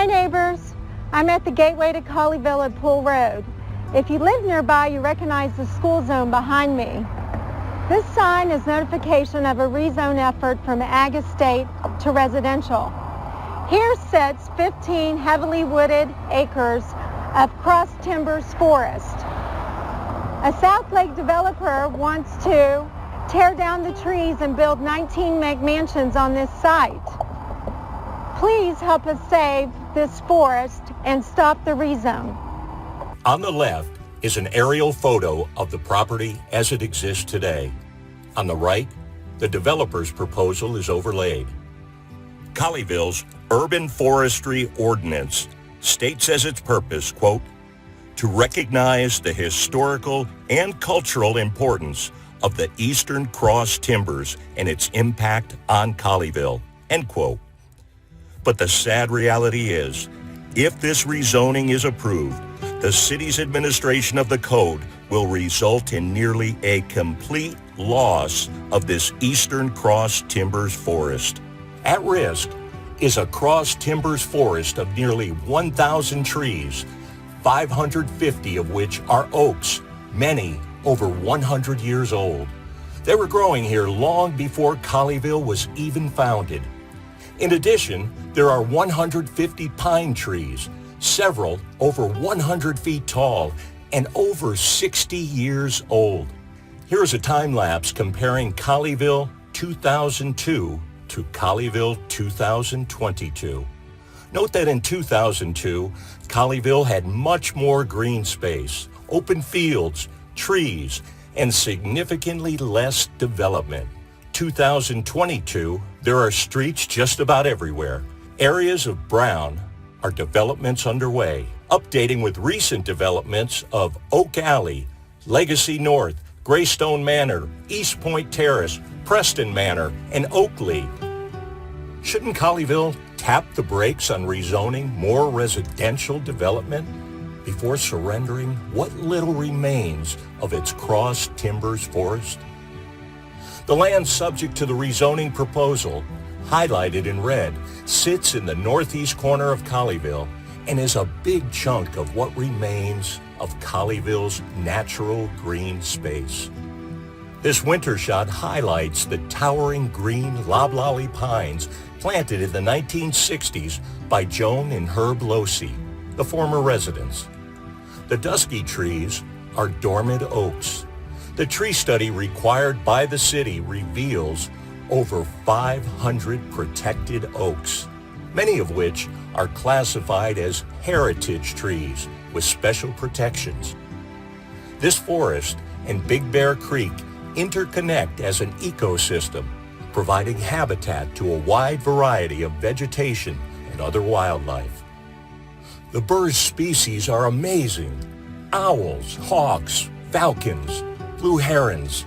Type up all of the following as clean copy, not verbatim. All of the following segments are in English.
neighbors, I'm at the gateway to Colleyville at Pool Road. If you live nearby, you recognize the school zone behind me. This sign is notification of a rezone effort from ag estate to residential. Here sits 15 heavily wooded acres of cross timbers forest. A South Lake developer wants to tear down the trees and build 19 McMansions on this site. Please help us save this forest and stop the rezone. On the left is an aerial photo of the property as it exists today. On the right, the developer's proposal is overlaid. Colleyville's Urban Forestry Ordinance states as its purpose, quote, to recognize the historical and cultural importance of the Eastern Cross timbers and its impact on Colleyville, end quote. But the sad reality is, if this rezoning is approved, the city's administration of the code will result in nearly a complete loss of this Eastern Cross timbers forest. At risk is a cross timbers forest of nearly 1,000 trees, 550 of which are oaks, many over 100 years old. They were growing here long before Colleyville was even founded. In addition, there are 150 pine trees, several over 100 feet tall and over 60 years old. Here is a time lapse comparing Colleyville 2002 to Colleyville 2022. Note that in 2002, Colleyville had much more green space, open fields, trees, and significantly less development. 2022, there are streets just about everywhere. Areas of brown are developments underway, updating with recent developments of Oak Alley, Legacy North, Greystone Manor, East Point Terrace, Preston Manor, and Oakley. Shouldn't Colleyville tap the brakes on rezoning more residential development before surrendering what little remains of its cross timbers forest? The land subject to the rezoning proposal, highlighted in red, sits in the northeast corner of Colleyville and is a big chunk of what remains of Colleyville's natural green space. This winter shot highlights the towering green loblolly pines planted in the 1960s by Joan and Herb Losey, the former residents. The dusky trees are dormant oaks. The tree study required by the city reveals over 500 protected oaks, many of which are classified as heritage trees with special protections. This forest and Big Bear Creek interconnect as an ecosystem, providing habitat to a wide variety of vegetation and other wildlife. The bird species are amazing. Owls, hawks, falcons, blue herons,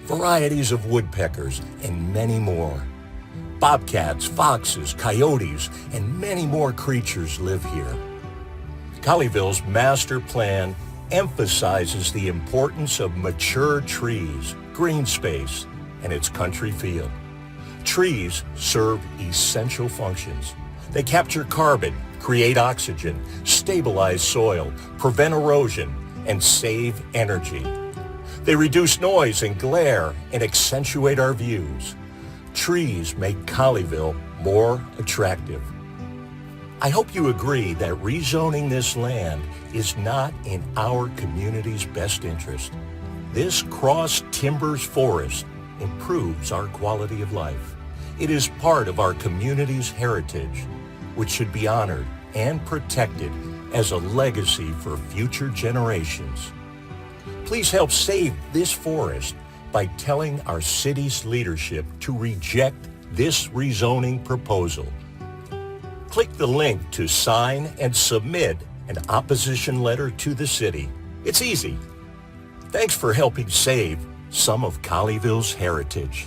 varieties of woodpeckers, and many more. Bobcats, foxes, coyotes, and many more creatures live here. Colleyville's master plan emphasizes the importance of mature trees, green space, and its country feel. Trees serve essential functions. They capture carbon, create oxygen, stabilize soil, prevent erosion, and save energy. They reduce noise and glare and accentuate our views. Trees make Colleyville more attractive. I hope you agree that rezoning this land is not in our community's best interest. This cross timbers forest improves our quality of life. It is part of our community's heritage, which should be honored and protected as a legacy for future generations. Please help save this forest by telling our city's leadership to reject this rezoning proposal. Click the link to sign and submit an opposition letter to the city. It's easy. Thanks for helping save some of Colleyville's heritage.